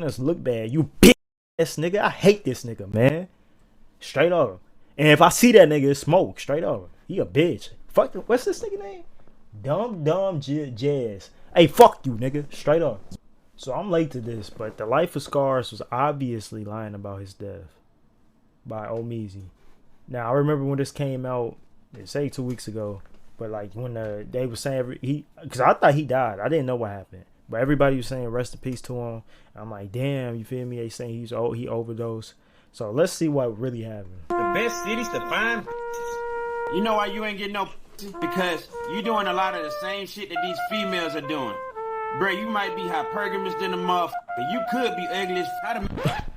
us look bad. You bitch ass nigga. I hate this nigga, man. Straight up. And if I see that nigga, it's smoke. Straight up. He a bitch. Fuck. What's this nigga name? Dumbdumbjeez. Hey, fuck you, nigga. Straight up. So I'm late to this, but the Life of Scars was obviously lying about his death by Ohmeezzy. Now I remember when this came out, they say 2 weeks ago, but like when they were saying because I thought he died. I didn't know what happened, but everybody was saying rest in peace to him. And I'm like, damn, you feel me? They saying he overdosed. So let's see what really happened. The best cities to find. You know why you ain't getting no? Because you doing a lot of the same shit that these females are doing. Bro, you might be hypergamous than a motherfucker. You could be ugly as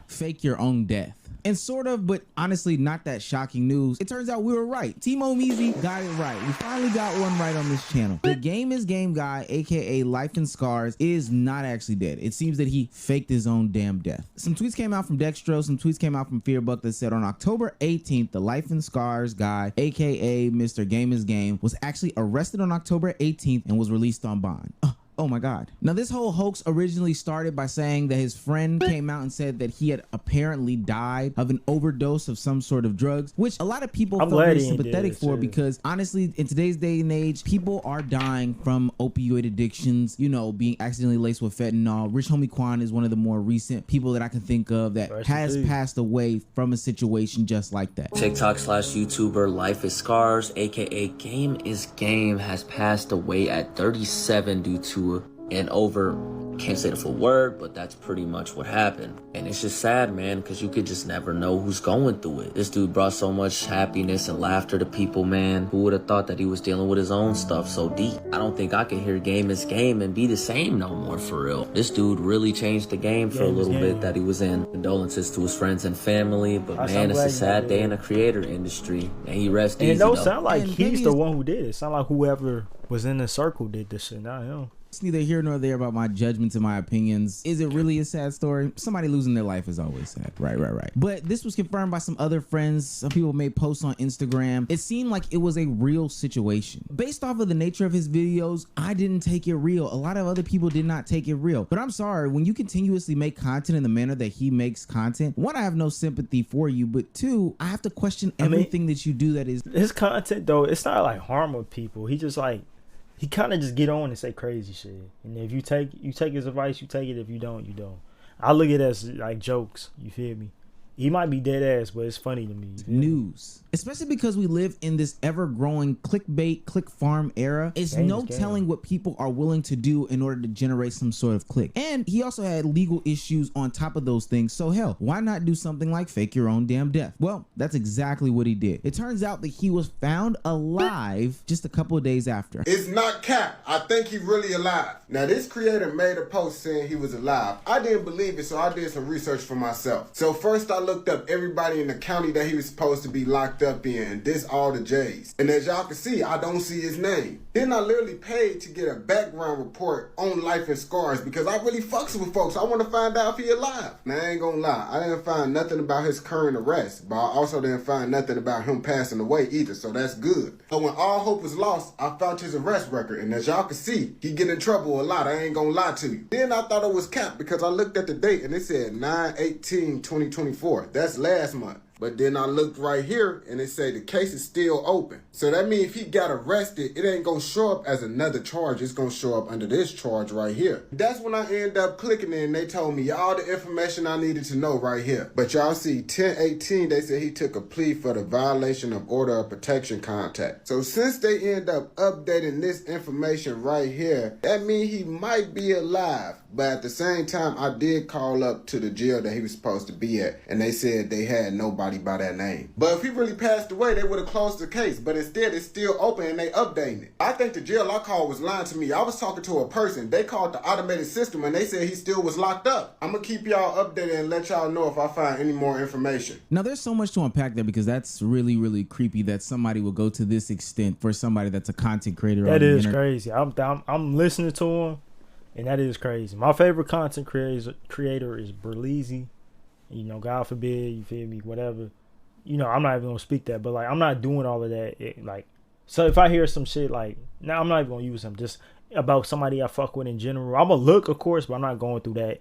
fake your own death. And sort of, but honestly not that shocking news. It turns out we were right. Team Ohmeezzy got it right. We finally got one right on this channel. The Game is Game guy, aka LifeandScars, is not actually dead. It seems that he faked his own damn death. Some tweets came out from Dextro, some tweets came out from Fearbuck that said on October 18th, the LifeandScars guy, aka Mr. Game is Game, was actually arrested on October 18th and was released on bond. Oh my God. Now this whole hoax originally started by saying that his friend came out and said that he had apparently died of an overdose of some sort of drugs, which a lot of people felt very sympathetic for because honestly, in today's day and age, people are dying from opioid addictions, you know, being accidentally laced with fentanyl. Rich Homie Quan is one of the more recent people that I can think of that has passed away from a situation just like that. TikTok/YouTuber LifeandScars, aka Game is Game, has passed away at 37 due to and over, can't say the full word, but that's pretty much what happened. And it's just sad, man, because you could just never know who's going through it. This dude brought so much happiness and laughter to people, man. Who would have thought that he was dealing with his own stuff so deep? I don't think I could hear Game is Game and be the same no more, for real. This dude really changed the game for a little bit that he was in. Condolences to his friends and family, but man, it's a sad day in the creator industry. And he rests easy, and it don't sound like he's the one who did it. It sound like whoever was in the circle did this shit, not him. It's neither here nor there about my judgments and my opinions. Is it really a sad story? Somebody losing their life is always sad. Right. But this was confirmed by some other friends. Some people made posts on Instagram. It seemed like it was a real situation. Based off of the nature of his videos, I didn't take it real. A lot of other people did not take it real. But I'm sorry, when you continuously make content in the manner that he makes content, one, I have no sympathy for you, but two, I have to question everything that you do that is... His content, though, it's not like harming people. He just like... He kind of just get on and say crazy shit. And if you take his advice, you take it. If you don't, you don't. I look at it as like jokes. You feel me? He might be dead ass, but it's funny to me. News. Especially because we live in this ever-growing clickbait, click farm era. It's no telling what people are willing to do in order to generate some sort of click. And he also had legal issues on top of those things. So hell, why not do something like fake your own damn death? Well, that's exactly what he did. It turns out that he was found alive just a couple of days after. It's not cap. I think he's really alive. Now this creator made a post saying he was alive. I didn't believe it, so I did some research for myself. So first I looked up everybody in the county that he was supposed to be locked up in, and this all the J's. And as y'all can see, I don't see his name. Then I literally paid to get a background report on LifeandScars because I really fucks with folks. I want to find out if he alive. Now I ain't gonna lie, I didn't find nothing about his current arrest, but I also didn't find nothing about him passing away either, so that's good. So when all hope was lost, I found his arrest record, and as y'all can see, he get in trouble a lot. I ain't gonna lie to you. Then I thought it was capped because I looked at the date and it said 9/18/2024. That's last month. But then I looked right here and it said the case is still open. So that means if he got arrested, it ain't gonna show up as another charge. It's gonna show up under this charge right here. That's when I ended up clicking in and they told me all the information I needed to know right here. But y'all see 10/18, they said he took a plea for the violation of order of protection contact. So since they end up updating this information right here, that means he might be alive. But at the same time, I did call up to the jail that he was supposed to be at, and they said they had nobody by that name. But if he really passed away, they would have closed the case. But instead, it's still open and they updating it. I think the jail I called was lying to me. I was talking to a person. They called the automated system, and they said he still was locked up. I'm going to keep y'all updated and let y'all know if I find any more information. Now, there's so much to unpack there because that's really, really creepy that somebody would go to this extent for somebody that's a content creator. That is crazy. I'm listening to him. And that is crazy. My favorite content creator is Ohmeezzy. You know, God forbid, you feel me, whatever. You know, I'm not even going to speak that. But, like, I'm not doing all of that. So if I hear some shit, like, now I'm not even going to use them. Just about somebody I fuck with in general. I'm going to look, of course, but I'm not going through that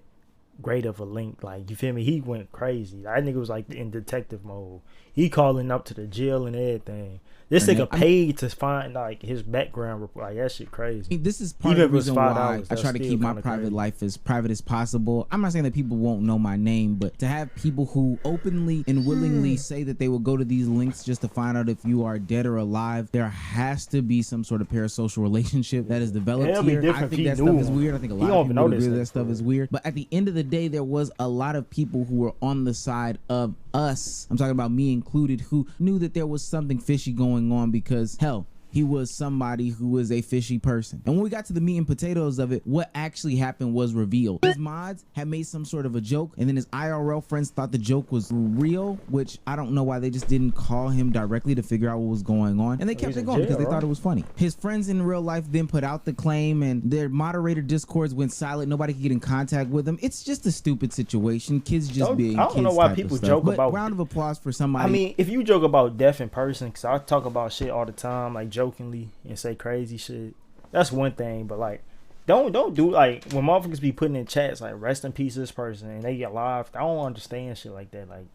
great of a link. Like, you feel me? He went crazy. That nigga was like in detective mode. He calling up to the jail and everything. This nigga paid to find like his background report. Like, that shit crazy. This is part of the reason why I try to keep my private life as private as possible. I'm not saying that people won't know my name, but to have people who openly and willingly say that they will go to these links just to find out if you are dead or alive, there has to be some sort of parasocial relationship that is developed here. I think that stuff is weird. I think a lot of people agree that stuff is weird. But at the end of the day, there was a lot of people who were on the side of us, I'm talking about me included, who knew that there was something fishy going on because, hell, he was somebody who was a fishy person. And when we got to the meat and potatoes of it, what actually happened was revealed. His mods had made some sort of a joke, and then his IRL friends thought the joke was real, which I don't know why they just didn't call him directly to figure out what was going on. And they kept it going because they thought it was funny. His friends in real life then put out the claim, and their moderator discords went silent. Nobody could get in contact with them. It's just a stupid situation. Kids just being kids. I don't know why people joke about. Round of applause for somebody. I mean, if you joke about death in person, because I talk about shit all the time, like jokingly and say crazy shit, that's one thing. But like, don't do like when motherfuckers be putting in chats like rest in peace this person and they get live. I don't understand shit like that. Like,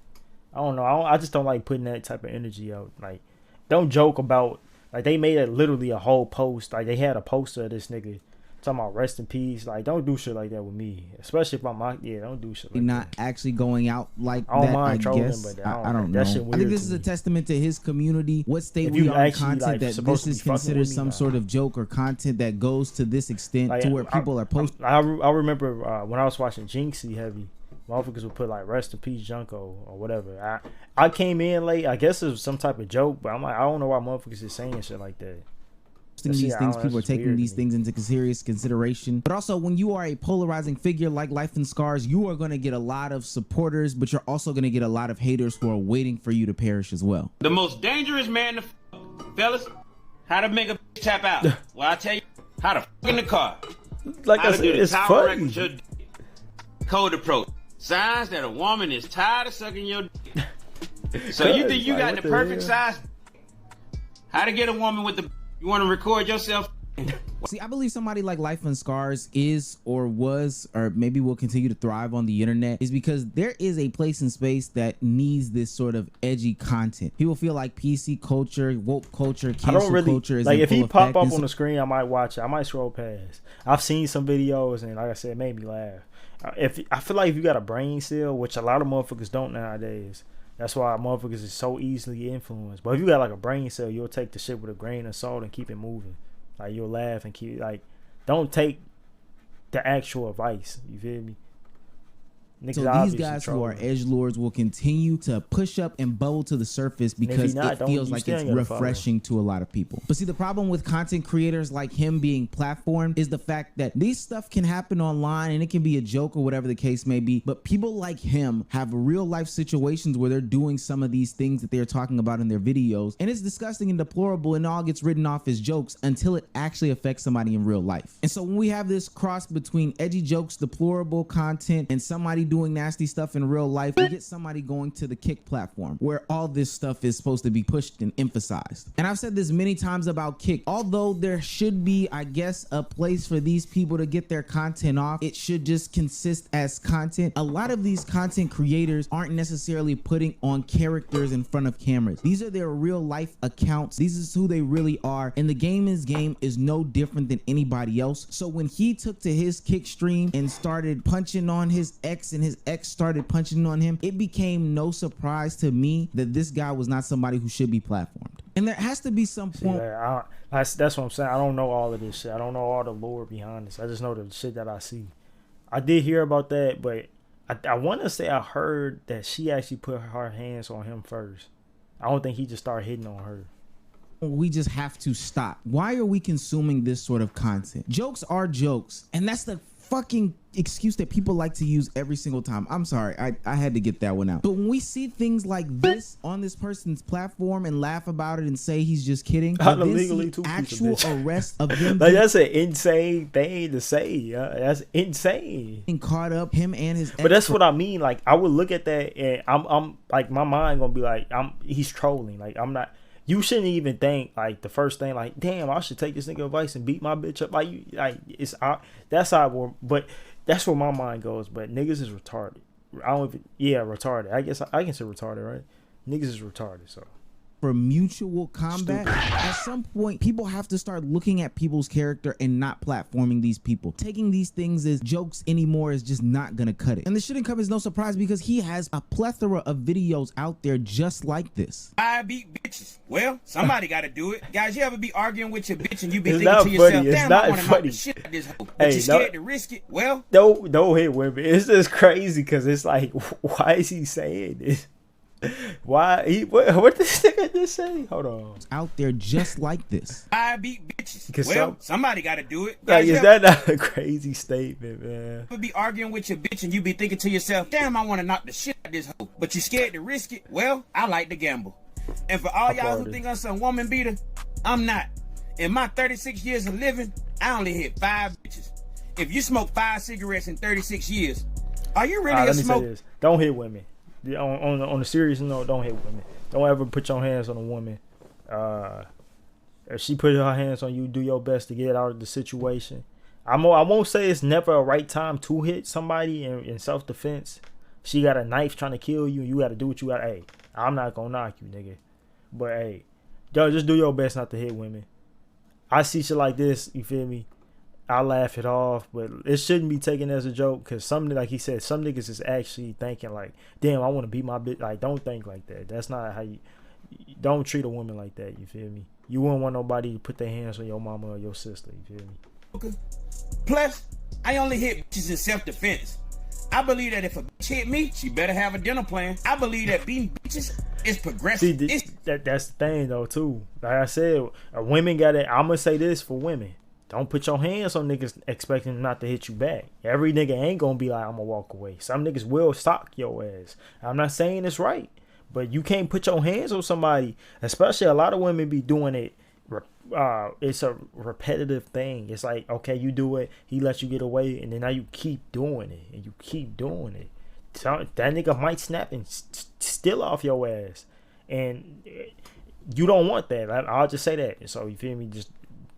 I don't know. I just don't like putting that type of energy out. Like, don't joke about like they made it literally a whole post. Like, they had a poster of this nigga talking about rest in peace. Like, don't do shit like that with me, especially if I'm don't do shit like not that. Actually going out like I don't that, mind trolling, guess. but I don't know. That shit weird. I think this is a testament to his community. What state we are in content like, that this is considered some sort of joke or content that goes to this extent, like, to where people are posting. I remember when I was watching Jinxie heavy, motherfuckers would put like rest in peace Junko or whatever. I came in late. I guess it was some type of joke, but I'm like, I don't know why motherfuckers is saying shit like that. These things, people are taking these things into serious consideration. But also, when you are a polarizing figure like LifeandScars, you are going to get a lot of supporters, but you're also going to get a lot of haters who are waiting for you to perish as well. The most dangerous man to fellas, how to make a tap out. Well, I tell you how to in the car. Like I said, it's funny. Code approach. Signs that a woman is tired of sucking your dick. So you think you got the perfect size? How to get a woman with the... You want to record yourself? See, I believe somebody like LifeandScars is or was or maybe will continue to thrive on the internet is because there is a place and space that needs this sort of edgy content. People feel like PC culture, woke culture, cancel culture is like, in if he full pop effect. up on the screen, I might watch it. I might scroll past. I've seen some videos and like I said, it made me laugh. If I feel like if you got a brain cell, which a lot of motherfuckers don't nowadays, that's why motherfuckers is so easily influenced. But if you got like a brain cell, you'll take the shit with a grain of salt and keep it moving. Like, you'll laugh and keep like, don't take the actual advice. You feel me? So these guys who are edgelords will continue to push up and bubble to the surface because it feels like it's refreshing to a lot of people. But see, the problem with content creators like him being platformed is the fact that these stuff can happen online and it can be a joke or whatever the case may be. But people like him have real life situations where they're doing some of these things that they're talking about in their videos. And it's disgusting and deplorable and all gets written off as jokes until it actually affects somebody in real life. And so when we have this cross between edgy jokes, deplorable content, and somebody doing nasty stuff in real life, we get somebody going to the Kick platform where all this stuff is supposed to be pushed and emphasized. And I've said this many times about Kick. Although there should be, I guess, a place for these people to get their content off, it should just consist as content. A lot of these content creators aren't necessarily putting on characters in front of cameras. These are their real life accounts. This is who they really are. And the game is no different than anybody else. So when he took to his Kick stream and started punching on his ex and his ex started punching on him, it became no surprise to me that this guy was not somebody who should be platformed. And there has to be some point. That's what I'm saying. I don't know all of this shit. I don't know all the lore behind this. I just know the shit that I see. I did hear about that, but I want to say I heard that she actually put her hands on him first. I don't think he just started hitting on her. We just have to stop. Why are we consuming this sort of content? Jokes are jokes, and that's the fucking excuse that people like to use every single time. I'm sorry, I had to get that one out. But when we see things like this on this person's platform and laugh about it and say he's just kidding, actual arrest of him, like, that's an insane thing to say. That's insane. Caught up him and his but that's what I mean. Like, I would look at that and I'm like, my mind gonna be like, he's trolling. Like, I'm not. You shouldn't even think like the first thing like, damn, I should take this nigga advice and beat my bitch up. Like, it's that's how it works. But That's where my mind goes. But niggas is retarded. I don't even, yeah, retarded. I guess I can say retarded, right? Niggas is retarded, so. For mutual combat, at some point people have to start looking at people's character and not platforming these people. Taking these things as jokes anymore is just not gonna cut it. And this shouldn't come as no surprise because he has a plethora of videos out there just like this. I beat bitches. Well, somebody gotta do it. Guys, you ever be arguing with your bitch and you be It's thinking not to yourself, funny. It's damn, not I wanna knock funny. the shit out of this hoe. But Hey, you scared to risk it? Well, Don't hit women. It's just crazy because it's like, why is he saying this? Why what this nigga just say? Hold on. Out there just like this. I beat bitches. Because Well, somebody gotta do it. Like, Guys, is you that not a crazy statement, man? ever be arguing with your bitch and you be thinking to yourself, damn, I wanna knock the shit out of this hoe. But you scared to risk it? Well, I like to gamble. And for all y'all who think I'm some woman beater, I'm not. In my 36 years of living, I only hit 5 bitches. If you smoke 5 cigarettes in 36 years, are you really a Let me say smoker? this. Don't hit women. On a serious note, don't hit women. Don't ever put your hands on a woman. If she put her hands on you, do your best to get out of the situation. I won't say it's never a right time to hit somebody in self-defense. She got a knife trying to kill you, and you got to do what you got. Hey, I'm not gonna knock you, nigga. But hey, yo, just do your best not to hit women. I see shit like this, you feel me? I laugh it off, but it shouldn't be taken as a joke because like he said, some niggas is actually thinking like, damn, I want to beat my bitch. Like, don't think like that. That's not how you don't treat a woman like that. You feel me? You wouldn't want nobody to put their hands on your mama or your sister. You feel me? Plus, I only hit bitches in self-defense. I believe that if a bitch hit me, she better have a dinner plan. I believe that beating bitches is progressive. See, that's the thing though too. Like I said, women got it. I'm gonna say this for women. Don't put your hands on niggas expecting them not to hit you back. Every nigga ain't gonna be like, I'm gonna walk away. Some niggas will sock your ass. I'm not saying it's right, but you can't put your hands on somebody, especially a lot of women be doing it. It's a repetitive thing. It's like, okay, you do it, he lets you get away, and then now you keep doing it, and you keep doing it. So that nigga might snap and steal off your ass, and you don't want that. I'll just say that. So you feel me? Just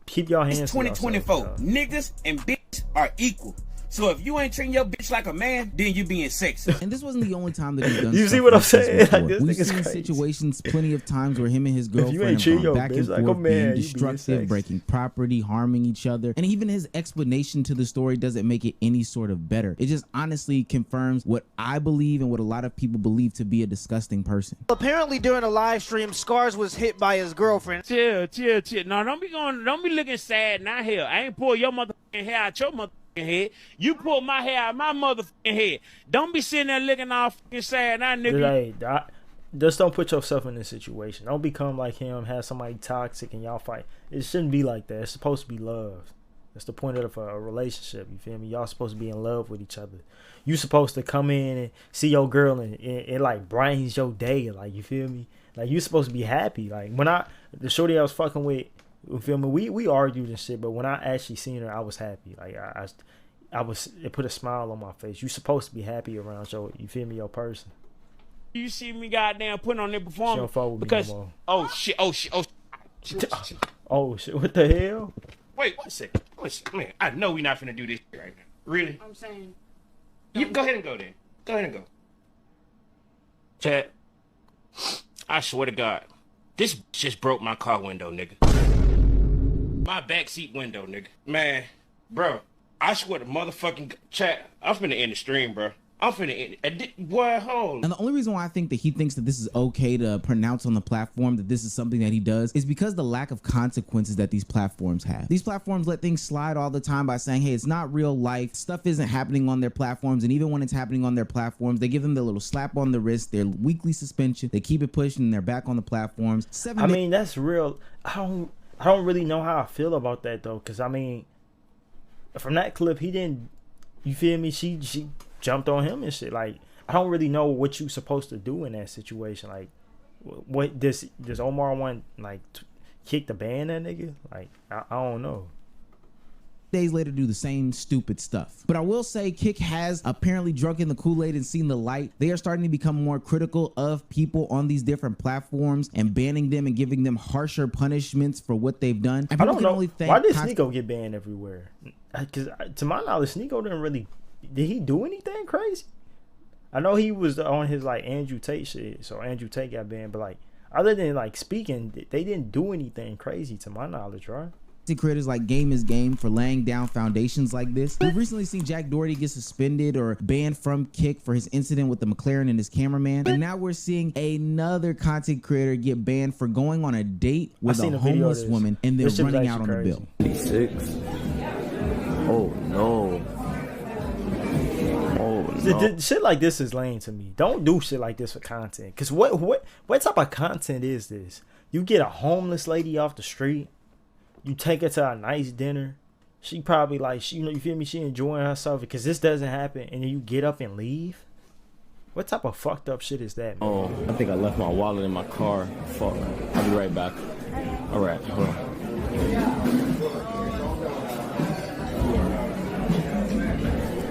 keep your hands. It's 2024. Niggas and bitches are equal. So if you ain't treating your bitch like a man, then you being sexist. And this wasn't the only time that he's done. You stuff see what I'm like this saying? before. Like, this We've nigga's seen crazy. situations plenty of times where him and his you ain't girlfriend treat have your gone back bitch and like a forth, man, you being being destructive, sexist. breaking property, harming each other. And even his explanation to the story doesn't make it any sort of better. It just honestly confirms what I believe and what a lot of people believe to be a disgusting person. Apparently during a live stream, Scars was hit by his girlfriend. Chill. No, don't be looking sad now here. I ain't pull your motherfucking hair out your motherfucking head. You pull my hair out my motherfucking head. Don't be sitting there looking all fucking sad now, nigga. Hey, just don't put yourself in this situation. Don't become like him, have somebody toxic and y'all fight. It shouldn't be like that. It's supposed to be love. That's the point of a relationship. You feel me? Y'all supposed to be in love with each other. You supposed to come in and see your girl and it like brightens your day. Like, you feel me? Like, you supposed to be happy. Like, when the shorty I was fucking with, you feel me? We argued and shit, but when I actually seen her, I was happy. Like, it put a smile on my face. You supposed to be happy around you feel me, your person. You see me goddamn putting on their She performance don't fuck with me because no more. oh shit. Oh shit, what the hell? Wait, 1 second. Listen, man, I know we not finna do this shit right now. Really? I'm saying. You go ahead and go then. Go ahead and go. Chad, I swear to God, this just broke my car window, nigga. My backseat window, nigga. Man, bro, I swear to motherfucking Chad, I'm finna end the stream, bro. I'm finna end it. Boy, hold. And the only reason why I think that he thinks that this is okay to pronounce on the platform, that this is something that he does, is because the lack of consequences that these platforms have. These platforms let things slide all the time by saying, hey, it's not real life. Stuff isn't happening on their platforms. And even when it's happening on their platforms, they give them their little slap on the wrist, their weekly suspension. They keep it pushing and they're back on the platforms. I mean, that's real. I don't really know how I feel about that though. Cause I mean, from that clip, he didn't, you feel me? She jumped on him and shit. Like, I don't really know what you supposed to do in that situation. Like, what does Omar want, like, kick the ban that nigga? Like, I don't know. Days later do the same stupid stuff. But I will say Kick has apparently drunk in the Kool-Aid and seen the light. They are starting to become more critical of people on these different platforms and banning them and giving them harsher punishments for what they've done. And I don't know. Why did Sneeko get banned everywhere? Because to my knowledge, Sneeko didn't really did he do anything crazy? I know he was on his like Andrew Tate shit, so Andrew Tate got banned. But like other than like speaking, they didn't do anything crazy to my knowledge, right? Creators like Game is Game for laying down foundations like this. We've recently seen Jack Doherty get suspended or banned from Kick for his incident with the McLaren and his cameraman. And now we're seeing another content creator get banned for going on a date with a homeless woman and then running out on the bill. 6. Oh no. Oh no. Shit like this is lame to me. Don't do shit like this for content. Cause what type of content is this? You get a homeless lady off the street. You take her to a nice dinner. She probably like, you feel me? She enjoying herself because this doesn't happen. And then you get up and leave. What type of fucked up shit is that, man? Oh, I think I left my wallet in my car. Fuck. I'll be right back. All right, hold on.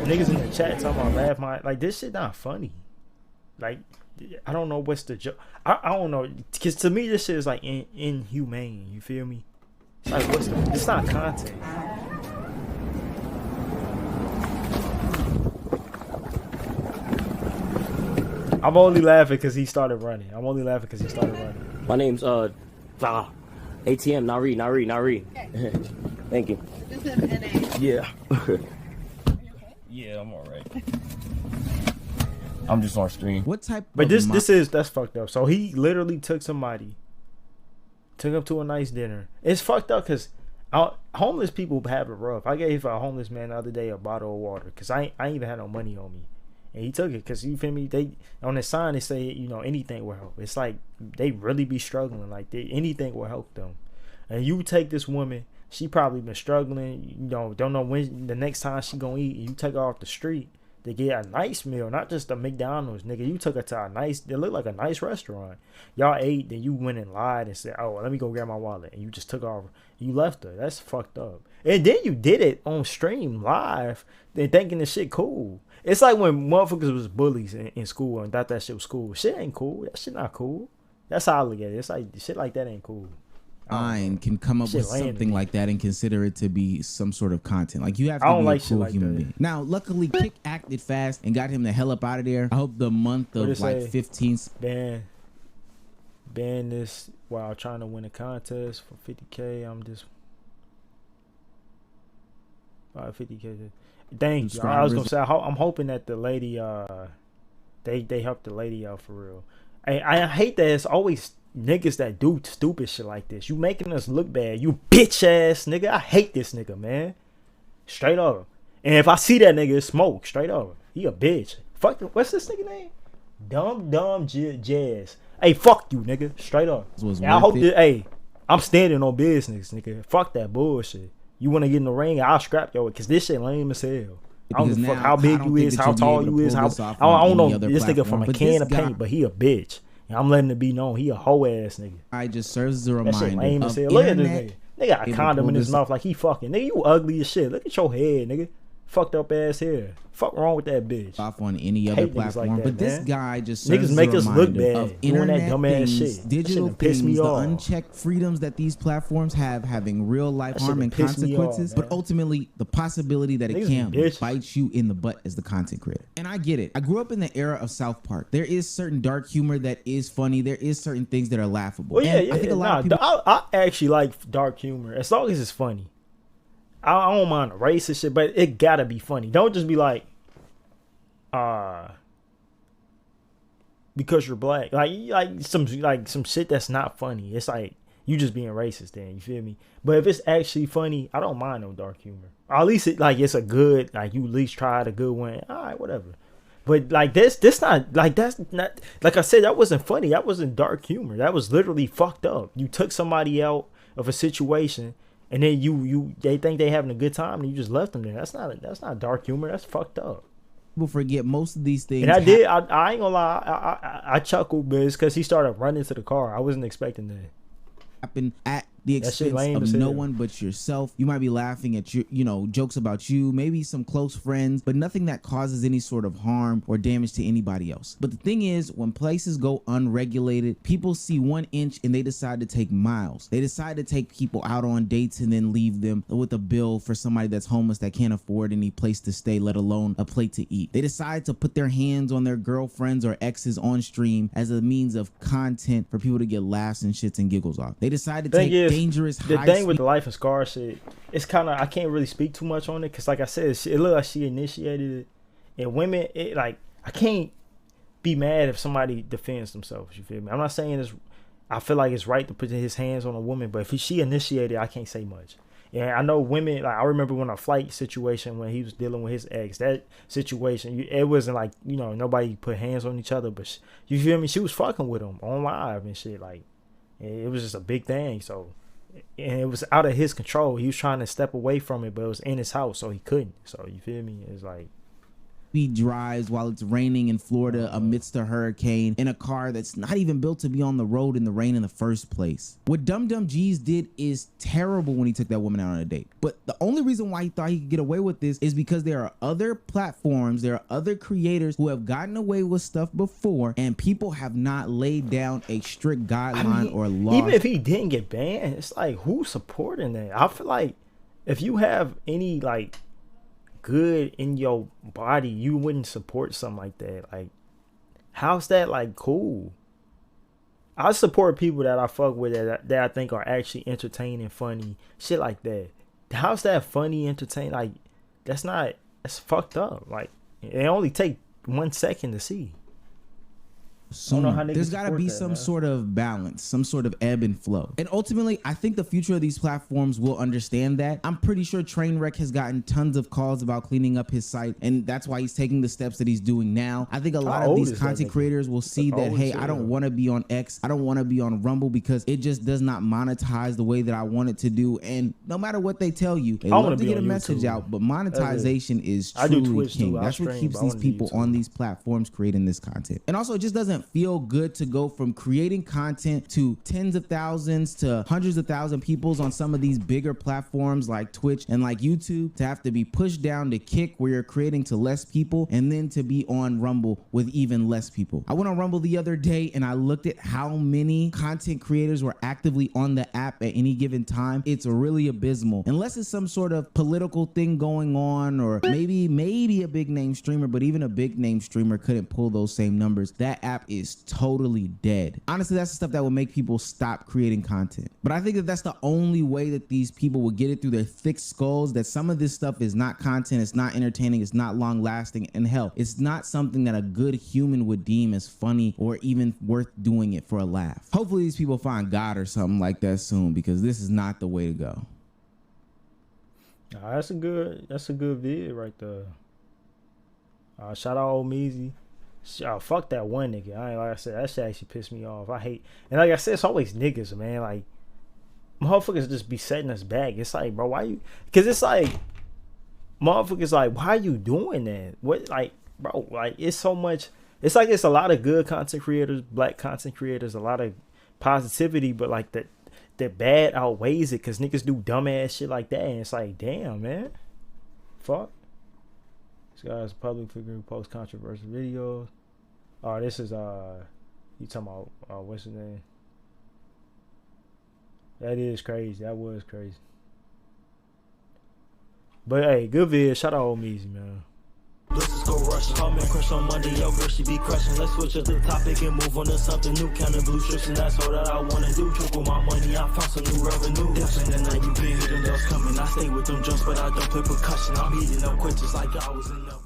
Niggas in the chat talking about laugh my like this shit not funny. Like I don't know what's the joke. I don't know because to me this shit is like inhumane. You feel me? Like what's the? It's not content. I'm only laughing because he started running. My name's ATM. Not read. Thank you. Yeah. Yeah, I'm alright. I'm just on stream. What type? But that's fucked up. So he literally took somebody. Took him to a nice dinner. It's fucked up because homeless people have it rough. I gave a homeless man the other day a bottle of water because I ain't even had no money on me, and he took it because you feel me. They on the sign they say anything will help. It's like they really be struggling. Like anything will help them. And you take this woman, she probably been struggling. Don't know when the next time she gonna eat. You take her off the street to get a nice meal, not just a McDonald's, nigga. You took her to it looked like a nice restaurant. Y'all ate, then you went and lied and said, oh, let me go grab my wallet. And you just took off. You left her. That's fucked up. And then you did it on stream live, then thinking this shit cool. It's like when motherfuckers was bullies in school and thought that shit was cool. Shit ain't cool. That shit not cool. That's how I look at it. It's like shit like that ain't cool. Can come up with something like that and consider it to be some sort of content. Like you have to be a cool human being. Now, luckily, Kick acted fast and got him the hell up out of there. I hope the month of like 15th ban this while trying to win a contest for 50K. I'm just 50K. Thank you. I was gonna say I'm hoping that the lady they help the lady out for real. I hate that it's always niggas that do stupid shit like this. You making us look bad. You bitch ass nigga. I hate this nigga, man. Straight up. And if I see that nigga, it's smoke. Straight up. He a bitch. Fuck. What's this nigga name? Dumbdumbjeez. Hey, fuck you, nigga. Straight up. I hope that. Hey, I'm standing on business, nigga. Fuck that bullshit. You want to get in the ring? I'll scrap your because this shit lame as hell. I don't give a fuck how big you is, how tall you is, how I don't know this nigga from a can of paint, but he a bitch. And I'm letting it be known he a hoe ass nigga. I just serves as a reminder. That shit lame as hell. Look at this nigga. Nigga got a condom in his mouth like he fucking. Nigga, you ugly as shit. Look at your head, nigga. Fucked up ass hair. Fuck wrong with that bitch. Off on any other platform, like that, but this guy just niggas make us look bad of doing that dumbass shit. Digital things, the unchecked freedoms that these platforms have, having real life harm and consequences, but ultimately the possibility that it can bite you in the butt as the content creator. And I get it. I grew up in the era of South Park. There is certain dark humor that is funny. There is certain things that are laughable. Well, I think a lot of people. I actually like dark humor as long as it's funny. I don't mind the racist shit, but it gotta be funny. Don't just be like, because you're black, like some shit that's not funny. It's like you just being racist. Then you feel me? But if it's actually funny, I don't mind no dark humor. Or at least it's a good, like you at least tried a good one. All right, whatever. But like this not like that's not like I said, that wasn't funny. That wasn't dark humor. That was literally fucked up. You took somebody out of a situation. And then they think they having a good time and you just left them there. That's not dark humor. That's fucked up. People forget most of these things. And I ain't gonna lie. I chuckled, but it's because he started running to the car. I wasn't expecting that. Happen at the That shit expense lame of as no hell. one but yourself. You might be laughing at your, jokes about you, maybe some close friends, but nothing that causes any sort of harm or damage to anybody else. But the thing is, when places go unregulated, people see 1 inch and they decide to take miles. They decide to take people out on dates and then leave them with a bill for somebody that's homeless that can't afford any place to stay, let alone a plate to eat. They decide to put their hands on their girlfriends or exes on stream as a means of content for people to get laughs and shits and giggles off. They decide to take dangerous the thing with the Life and Scar shit, it's kind of, I can't really speak too much on it because like I said, it looked like she initiated it, and women, I can't be mad if somebody defends themselves, you feel me? I'm not saying it's, I feel like it's right to put his hands on a woman, but if she initiated, I can't say much. And I know women, like I remember when a flight situation when he was dealing with his ex, that situation, it wasn't like, nobody put hands on each other, but you feel me? She was fucking with him on live and shit, like it was just a big thing. So, and it was out of his control. He was trying to step away from it, but it was in his house, so he couldn't. So you feel me? It's like he drives while it's raining in Florida amidst a hurricane in a car that's not even built to be on the road in the rain in the first place. What Dumbdumbjeez did is terrible when he took that woman out on a date. But the only reason why he thought he could get away with this is because there are other platforms, there are other creators who have gotten away with stuff before, and people have not laid down a strict guideline or law. Even if he didn't get banned, it's like, who's supporting that? I feel like if you have any like good in your body, you wouldn't support something like that. Like, how's that like cool? I support people that I fuck with that I think are actually entertaining, funny, shit like that. How's that funny, entertaining? Like, that's fucked up. Like, it only take 1 second to see. There's got to be some sort of balance, some sort of ebb and flow. And ultimately, I think the future of these platforms will understand that. I'm pretty sure Trainwreck has gotten tons of calls about cleaning up his site, and that's why he's taking the steps that he's doing now. I think a lot of these content creators will see that, hey, I don't want to be on X, I don't want to be on Rumble because it just does not monetize the way that I want it to do. And no matter what they tell you, they love to get a message out, but monetization is truly king. That's what keeps these people on these platforms creating this content. And also, it just doesn't feel good to go from creating content to tens of thousands to hundreds of thousands of people on some of these bigger platforms like Twitch and like YouTube to have to be pushed down to Kick where you're creating to less people, and then to be on Rumble with even less people. I went on Rumble the other day and I looked at how many content creators were actively on the app at any given time. It's really abysmal. Unless it's some sort of political thing going on, or maybe a big name streamer, but even a big name streamer couldn't pull those same numbers. That app is totally dead. Honestly, that's the stuff that will make people stop creating content. But I think that that's the only way that these people will get it through their thick skulls, that some of this stuff is not content, it's not entertaining, it's not long lasting, and hell, it's not something that a good human would deem as funny or even worth doing it for a laugh. Hopefully these people find God or something like that soon, because this is not the way to go. That's a good vid right there. Shout out Ohmeezzy. Fuck that one nigga. Like I said, that shit actually pissed me off. I hate, and like I said, it's always niggas, man. Like, motherfuckers just be setting us back. It's like, bro, why you? Because it's like, motherfuckers like, why are you doing that? What, like, bro, like, it's so much. It's like it's a lot of good content creators, black content creators, a lot of positivity, but like the bad outweighs it because niggas do dumbass shit like that, and it's like, damn, man, fuck. This guy's a public figure who posts controversial videos. Oh, this is you talking about what's his name? That is crazy. That was crazy. But hey, good vid. Shout out Ohmeezzy, man. Let's just go rushing. Call me crush on Monday, yo girl, she be crushing. Let's switch up the topic and move on to something new. Counting blue strips, and that's all that I wanna do. Triple my money, I found some new revenue. Definitely the night you been hitting those coming. I stay with them jumps, but I don't play percussion. I'm eating up quick just like I was in the